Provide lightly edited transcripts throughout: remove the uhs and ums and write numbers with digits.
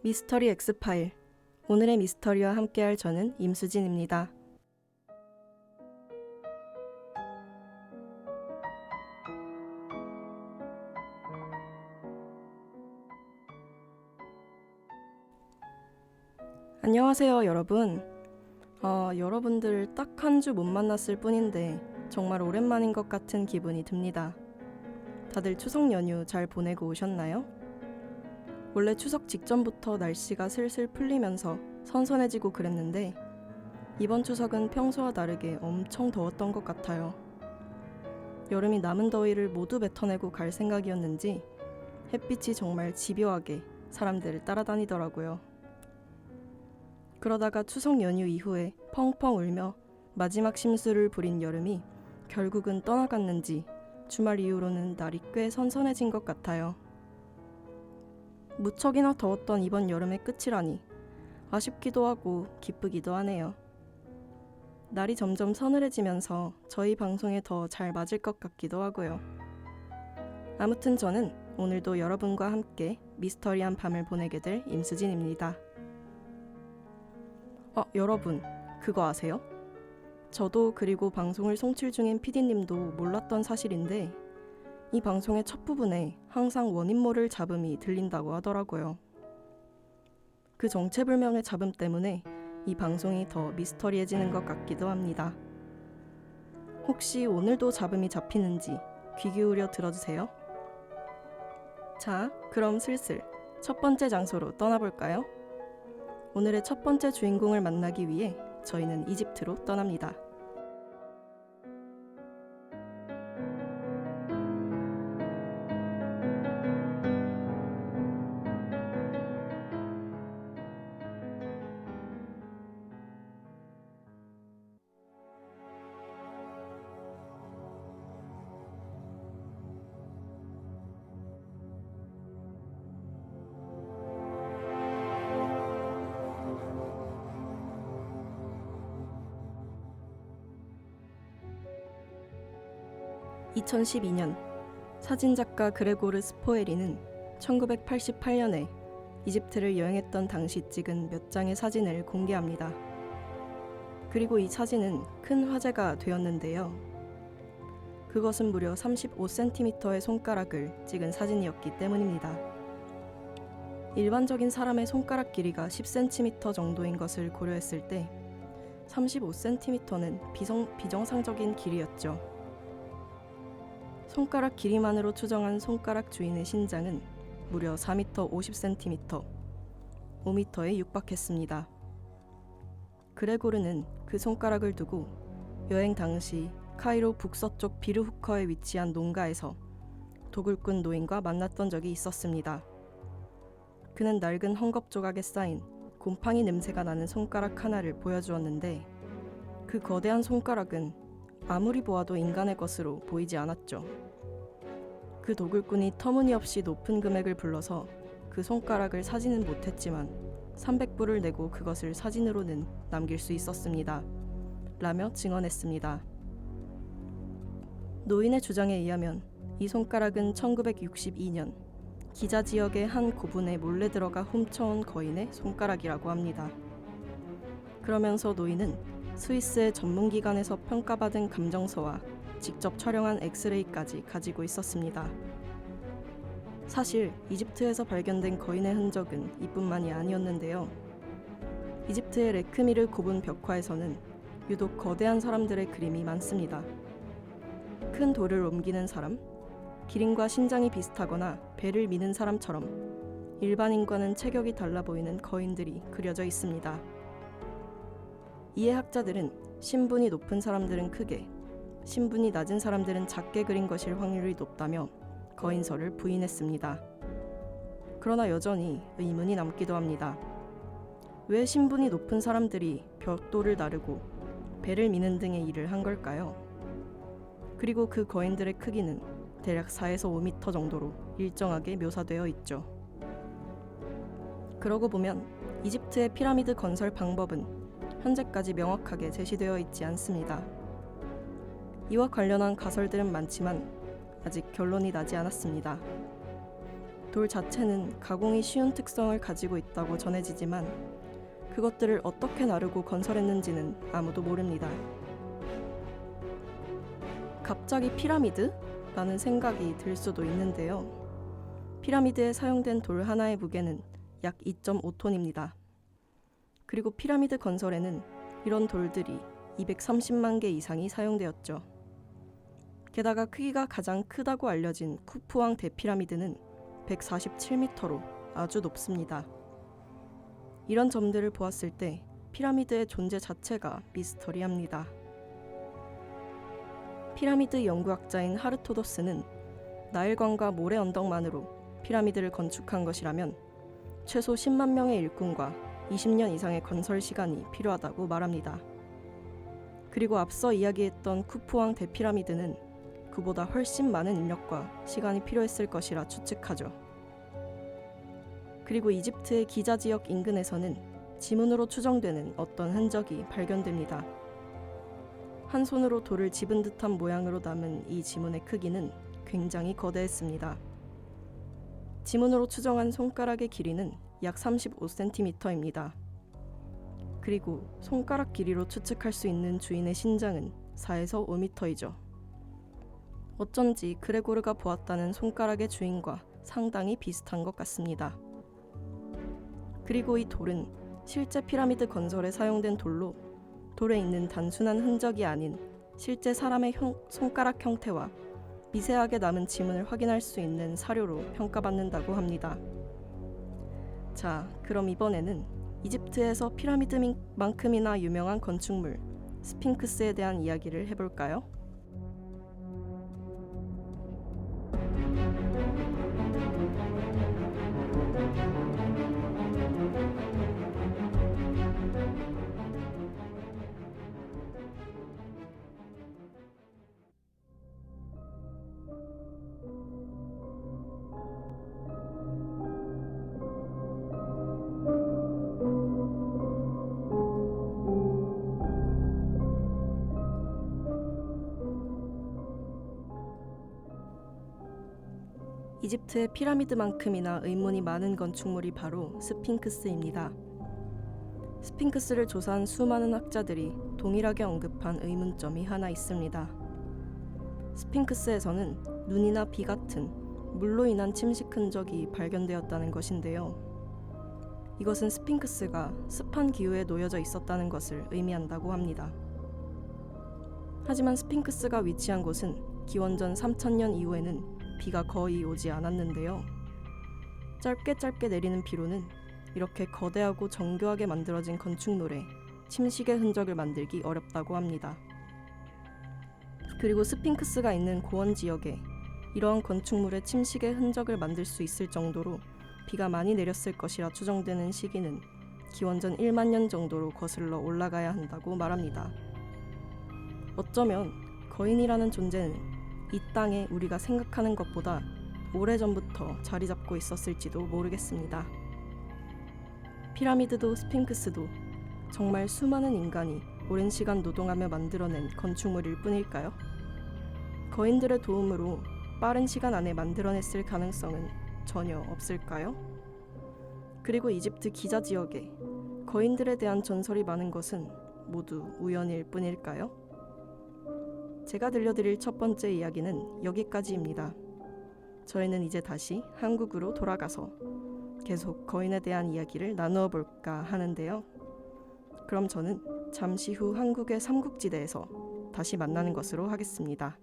미스터리 X파일. 오늘의 미스터리와 함께할 저는 임수진입니다. 안녕하세요, 여러분. 여러분들 딱 한 주 못 만났을 뿐인데 정말 오랜만인 것 같은 기분이 듭니다. 다들 추석 연휴 잘 보내고 오셨나요? 원래 추석 직전부터 날씨가 슬슬 풀리면서 선선해지고 그랬는데 이번 추석은 평소와 다르게 엄청 더웠던 것 같아요. 여름이 남은 더위를 모두 뱉어내고 갈 생각이었는지 햇빛이 정말 집요하게 사람들을 따라다니더라고요. 그러다가 추석 연휴 이후에 펑펑 울며 마지막 심수를 부린 여름이 결국은 떠나갔는지 주말 이후로는 날이 꽤 선선해진 것 같아요. 무척이나 더웠던 이번 여름의 끝이라니 아쉽기도 하고 기쁘기도 하네요. 날이 점점 서늘해지면서 저희 방송에 더 잘 맞을 것 같기도 하고요. 아무튼 저는 오늘도 여러분과 함께 미스터리한 밤을 보내게 될 임수진입니다. 여러분, 그거 아세요? 저도 그리고 방송을 송출 중인 PD님도 몰랐던 사실인데 이 방송의 첫 부분에 항상 원인 모를 잡음이 들린다고 하더라고요. 그 정체불명의 잡음 때문에 이 방송이 더 미스터리해지는 것 같기도 합니다. 혹시 오늘도 잡음이 잡히는지 귀 기울여 들어주세요. 자, 그럼 슬슬 첫 번째 장소로 떠나볼까요? 오늘의 첫 번째 주인공을 만나기 위해 저희는 이집트로 떠납니다. 2012년 사진작가 그레고르 스포에리는 1988년에 이집트를 여행했던 당시 찍은 몇 장의 사진을 공개합니다. 그리고 이 사진은 큰 화제가 되었는데요. 그것은 무려 35cm의 손가락을 찍은 사진이었기 때문입니다. 일반적인 사람의 손가락 길이가 10cm 정도인 것을 고려했을 때 35cm는 비정상적인 길이였죠. 손가락 길이만으로 추정한 손가락 주인의 신장은 무려 4m 50cm, 5m에 육박했습니다. 그레고르는 그 손가락을 두고 여행 당시 카이로 북서쪽 비르후커에 위치한 농가에서 도굴꾼 노인과 만났던 적이 있었습니다. 그는 낡은 헝겊 조각에 쌓인 곰팡이 냄새가 나는 손가락 하나를 보여주었는데 그 거대한 손가락은 아무리 보아도 인간의 것으로 보이지 않았죠. 그 도굴꾼이 터무니없이 높은 금액을 불러서 그 손가락을 사지는 못했지만 300불을 내고 그것을 사진으로는 남길 수 있었습니다. 라며 증언했습니다. 노인의 주장에 의하면 이 손가락은 1962년 기자 지역의 한 고분에 몰래 들어가 훔쳐온 거인의 손가락이라고 합니다. 그러면서 노인은 스위스의 전문기관에서 평가받은 감정서와 직접 촬영한 엑스레이까지 가지고 있었습니다. 사실 이집트에서 발견된 거인의 흔적은 이뿐만이 아니었는데요. 이집트의 레크미르 고분 벽화에서는 유독 거대한 사람들의 그림이 많습니다. 큰 돌을 옮기는 사람, 기린과 신장이 비슷하거나 배를 미는 사람처럼 일반인과는 체격이 달라 보이는 거인들이 그려져 있습니다. 이에 학자들은 신분이 높은 사람들은 크게, 신분이 낮은 사람들은 작게 그린 것일 확률이 높다며 거인설을 부인했습니다. 그러나 여전히 의문이 남기도 합니다. 왜 신분이 높은 사람들이 벽돌을 나르고 배를 미는 등의 일을 한 걸까요? 그리고 그 거인들의 크기는 대략 4에서 5m 정도로 일정하게 묘사되어 있죠. 그러고 보면 이집트의 피라미드 건설 방법은 현재까지 명확하게 제시되어 있지 않습니다. 이와 관련한 가설들은 많지만 아직 결론이 나지 않았습니다. 돌 자체는 가공이 쉬운 특성을 가지고 있다고 전해지지만 그것들을 어떻게 나르고 건설했는지는 아무도 모릅니다. 갑자기 피라미드? 라는 생각이 들 수도 있는데요. 피라미드에 사용된 돌 하나의 무게는 약 2.5톤입니다. 그리고 피라미드 건설에는 이런 돌들이 230만 개 이상이 사용되었죠. 게다가 크기가 가장 크다고 알려진 쿠프왕 대피라미드는 147m로 아주 높습니다. 이런 점들을 보았을 때 피라미드의 존재 자체가 미스터리합니다. 피라미드 연구학자인 하르토도스는 나일강과 모래 언덕만으로 피라미드를 건축한 것이라면 최소 10만 명의 일꾼과 20년 이상의 건설 시간이 필요하다고 말합니다. 그리고 앞서 이야기했던 쿠프왕 대피라미드는 그보다 훨씬 많은 인력과 시간이 필요했을 것이라 추측하죠. 그리고 이집트의 기자 지역 인근에서는 지문으로 추정되는 어떤 흔적이 발견됩니다. 한 손으로 돌을 집은 듯한 모양으로 남은 이 지문의 크기는 굉장히 거대했습니다. 지문으로 추정한 손가락의 길이는 약 35cm입니다. 그리고 손가락 길이로 추측할 수 있는 주인의 신장은 4에서 5m이죠. 어쩐지 그레고르가 보았다는 손가락의 주인과 상당히 비슷한 것 같습니다. 그리고 이 돌은 실제 피라미드 건설에 사용된 돌로 돌에 있는 단순한 흔적이 아닌 실제 사람의 손가락 형태와 미세하게 남은 지문을 확인할 수 있는 사료로 평가받는다고 합니다. 자, 그럼 이번에는 이집트에서 피라미드만큼이나 유명한 건축물 스핑크스에 대한 이야기를 해볼까요? 이집트의 피라미드만큼이나 의문이 많은 건축물이 바로 스핑크스입니다. 스핑크스를 조사한 수많은 학자들이 동일하게 언급한 의문점이 하나 있습니다. 스핑크스에서는 눈이나 비 같은 물로 인한 침식 흔적이 발견되었다는 것인데요. 이것은 스핑크스가 습한 기후에 놓여져 있었다는 것을 의미한다고 합니다. 하지만 스핑크스가 위치한 곳은 기원전 3000년 이후에는 비가 거의 오지 않았는데요. 짧게 내리는 비로는 이렇게 거대하고 정교하게 만들어진 건축물에 침식의 흔적을 만들기 어렵다고 합니다. 그리고 스핑크스가 있는 고원 지역에 이러한 건축물의 침식의 흔적을 만들 수 있을 정도로 비가 많이 내렸을 것이라 추정되는 시기는 기원전 1만 년 정도로 거슬러 올라가야 한다고 말합니다. 어쩌면 거인이라는 존재는 이 땅에 우리가 생각하는 것보다 오래전부터 자리 잡고 있었을지도 모르겠습니다. 피라미드도 스핑크스도 정말 수많은 인간이 오랜 시간 노동하며 만들어낸 건축물일 뿐일까요? 거인들의 도움으로 빠른 시간 안에 만들어냈을 가능성은 전혀 없을까요? 그리고 이집트 기자 지역에 거인들에 대한 전설이 많은 것은 모두 우연일 뿐일까요? 제가 들려드릴 첫 번째 이야기는 여기까지입니다. 저희는 이제 다시 한국으로 돌아가서 계속 거인에 대한 이야기를 나누어 볼까 하는데요. 그럼 저는 잠시 후 한국의 삼국지대에서 다시 만나는 것으로 하겠습니다.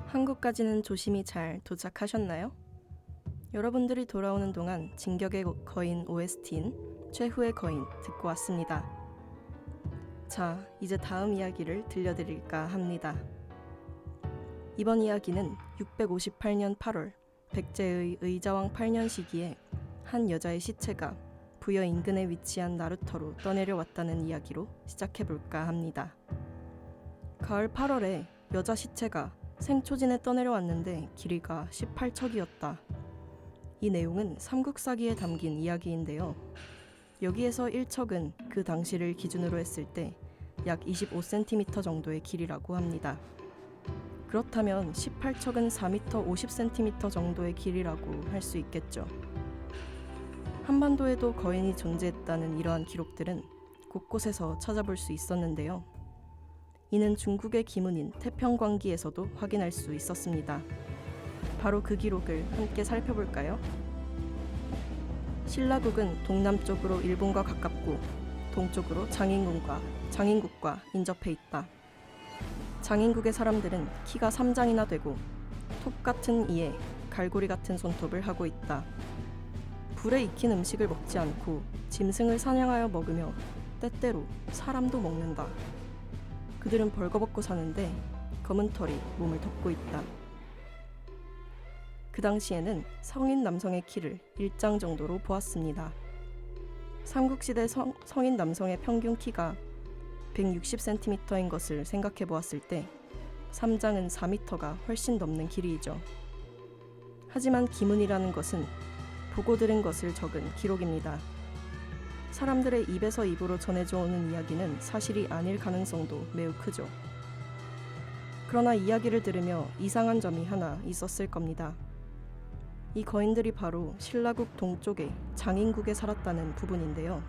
한국까지는 조심히 잘 도착하셨나요? 여러분들이 돌아오는 동안 진격의 거인 OST인 최후의 거인 듣고 왔습니다. 자, 이제 다음 이야기를 들려드릴까 합니다. 이번 이야기는 658년 8월 백제의 의자왕 8년 시기에 한 여자의 시체가 부여 인근에 위치한 나루터로 떠내려왔다는 이야기로 시작해볼까 합니다. 가을 8월에 여자 시체가 생초진에 떠내려왔는데 길이가 18척이었다. 이 내용은 삼국사기에 담긴 이야기인데요. 여기에서 1척은 그 당시를 기준으로 했을 때 약 25cm 정도의 길이라고 합니다. 그렇다면 18척은 4m 50cm 정도의 길이라고 할 수 있겠죠. 한반도에도 거인이 존재했다는 이러한 기록들은 곳곳에서 찾아볼 수 있었는데요. 이는 중국의 기문인 태평광기에서도 확인할 수 있었습니다. 바로 그 기록을 함께 살펴볼까요? 신라국은 동남쪽으로 일본과 가깝고 동쪽으로 장인국과 인접해 있다. 장인국의 사람들은 키가 3장이나 되고 톱 같은 이에 갈고리 같은 손톱을 하고 있다. 불에 익힌 음식을 먹지 않고 짐승을 사냥하여 먹으며 때때로 사람도 먹는다. 그들은 벌거벗고 사는데 검은 털이 몸을 덮고 있다. 그 당시에는 성인 남성의 키를 1장 정도로 보았습니다. 삼국시대 성인 남성의 평균 키가 160cm인 것을 생각해 보았을 때 3장은 4m가 훨씬 넘는 길이이죠. 하지만 기문이라는 것은 보고 들은 것을 적은 기록입니다. 사람들의 입에서 입으로 전해져 오는 이야기는 사실이 아닐 가능성도 매우 크죠. 그러나 이야기를 들으며 이상한 점이 하나 있었을 겁니다. 이 거인들이 바로 신라국 동쪽의 장인국에 살았다는 부분인데요.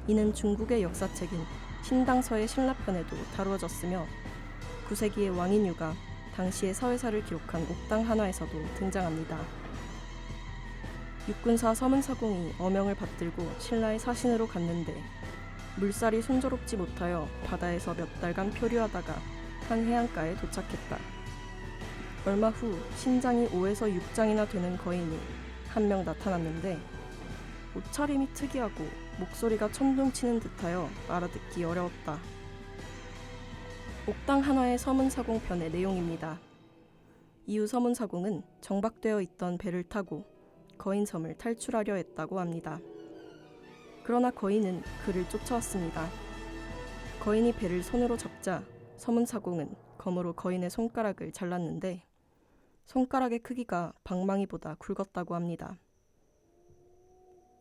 이는 중국의 역사책인 신당서의 신라편에도 다루어졌으며 9세기의 왕인유가 당시의 서해사를 기록한 옥당 한화에서도 등장합니다. 육군사 서문사공이 어명을 받들고 신라의 사신으로 갔는데 물살이 순조롭지 못하여 바다에서 몇 달간 표류하다가 한 해안가에 도착했다. 얼마 후 신장이 5에서 6장이나 되는 거인이 한 명 나타났는데 옷차림이 특이하고 목소리가 천둥치는 듯하여 알아듣기 어려웠다. 옥당 한화의 서문사공편의 내용입니다. 이후 서문사공은 정박되어 있던 배를 타고 거인섬을 탈출하려 했다고 합니다. 그러나 거인은 그를 쫓아왔습니다. 거인이 배를 손으로 잡자 서문사공은 검으로 거인의 손가락을 잘랐는데 손가락의 크기가 방망이보다 굵었다고 합니다.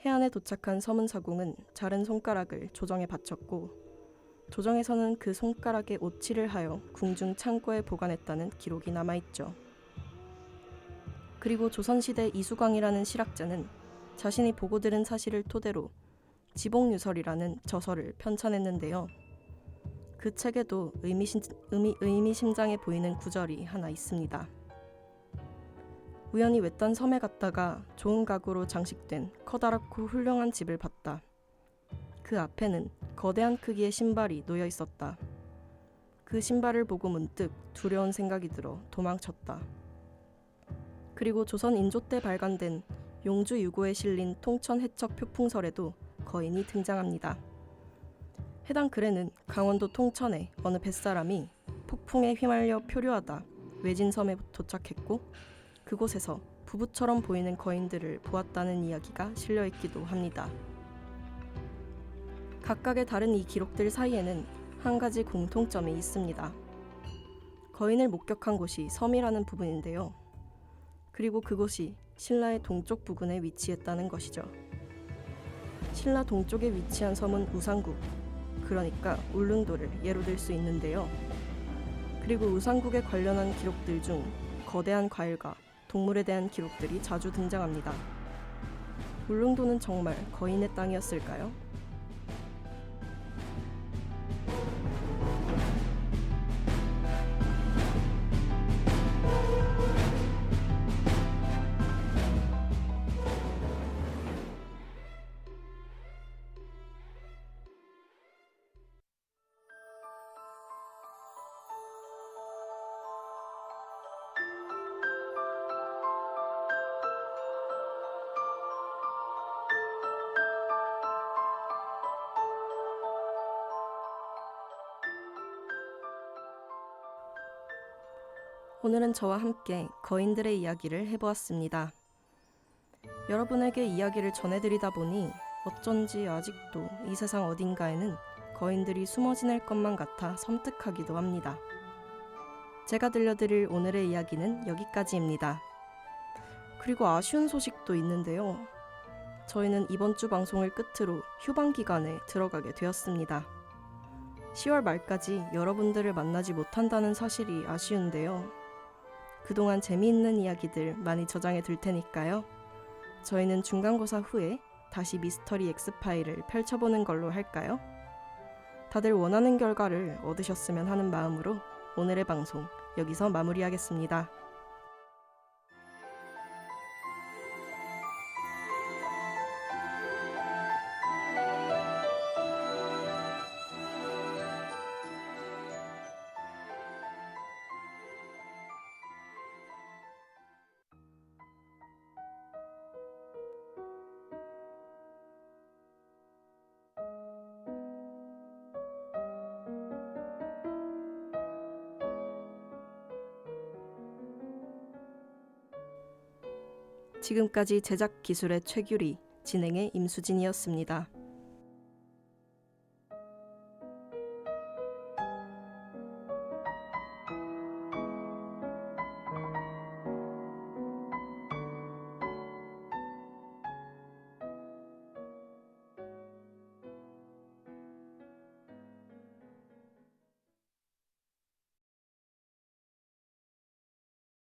해안에 도착한 서문사공은 자른 손가락을 조정에 바쳤고 조정에서는 그 손가락에 오치를 하여 궁중 창고에 보관했다는 기록이 남아있죠. 그리고 조선시대 이수광이라는 실학자는 자신이 보고 들은 사실을 토대로 지복유설이라는 저서를 편찬했는데요. 그 책에도 의미심장해 보이는 구절이 하나 있습니다. 우연히 외딴 섬에 갔다가 좋은 가구로 장식된 커다랗고 훌륭한 집을 봤다. 그 앞에는 거대한 크기의 신발이 놓여 있었다. 그 신발을 보고 문득 두려운 생각이 들어 도망쳤다. 그리고 조선 인조 때 발간된 용주 유고에 실린 통천 해척 표풍설에도 거인이 등장합니다. 해당 글에는 강원도 통천의 어느 뱃사람이 폭풍에 휘말려 표류하다 외진섬에 도착했고 그곳에서 부부처럼 보이는 거인들을 보았다는 이야기가 실려있기도 합니다. 각각의 다른 이 기록들 사이에는 한 가지 공통점이 있습니다. 거인을 목격한 곳이 섬이라는 부분인데요. 그리고 그곳이 신라의 동쪽 부근에 위치했다는 것이죠. 신라 동쪽에 위치한 섬은 우상국, 그러니까 울릉도를 예로 들 수 있는데요. 그리고 우상국에 관련한 기록들 중 거대한 과일과 동물에 대한 기록들이 자주 등장합니다. 울릉도는 정말 거인의 땅이었을까요? 오늘은 저와 함께 거인들의 이야기를 해보았습니다. 여러분에게 이야기를 전해드리다 보니 어쩐지 아직도 이 세상 어딘가에는 거인들이 숨어 지낼 것만 같아 섬뜩하기도 합니다. 제가 들려드릴 오늘의 이야기는 여기까지입니다. 그리고 아쉬운 소식도 있는데요. 저희는 이번 주 방송을 끝으로 휴방 기간에 들어가게 되었습니다. 10월 말까지 여러분들을 만나지 못한다는 사실이 아쉬운데요. 그동안 재미있는 이야기들 많이 저장해 둘 테니까요. 저희는 중간고사 후에 다시 미스터리 X파일을 펼쳐보는 걸로 할까요? 다들 원하는 결과를 얻으셨으면 하는 마음으로 오늘의 방송 여기서 마무리하겠습니다. 지금까지 제작 기술의 최규리, 진행의 임수진이었습니다.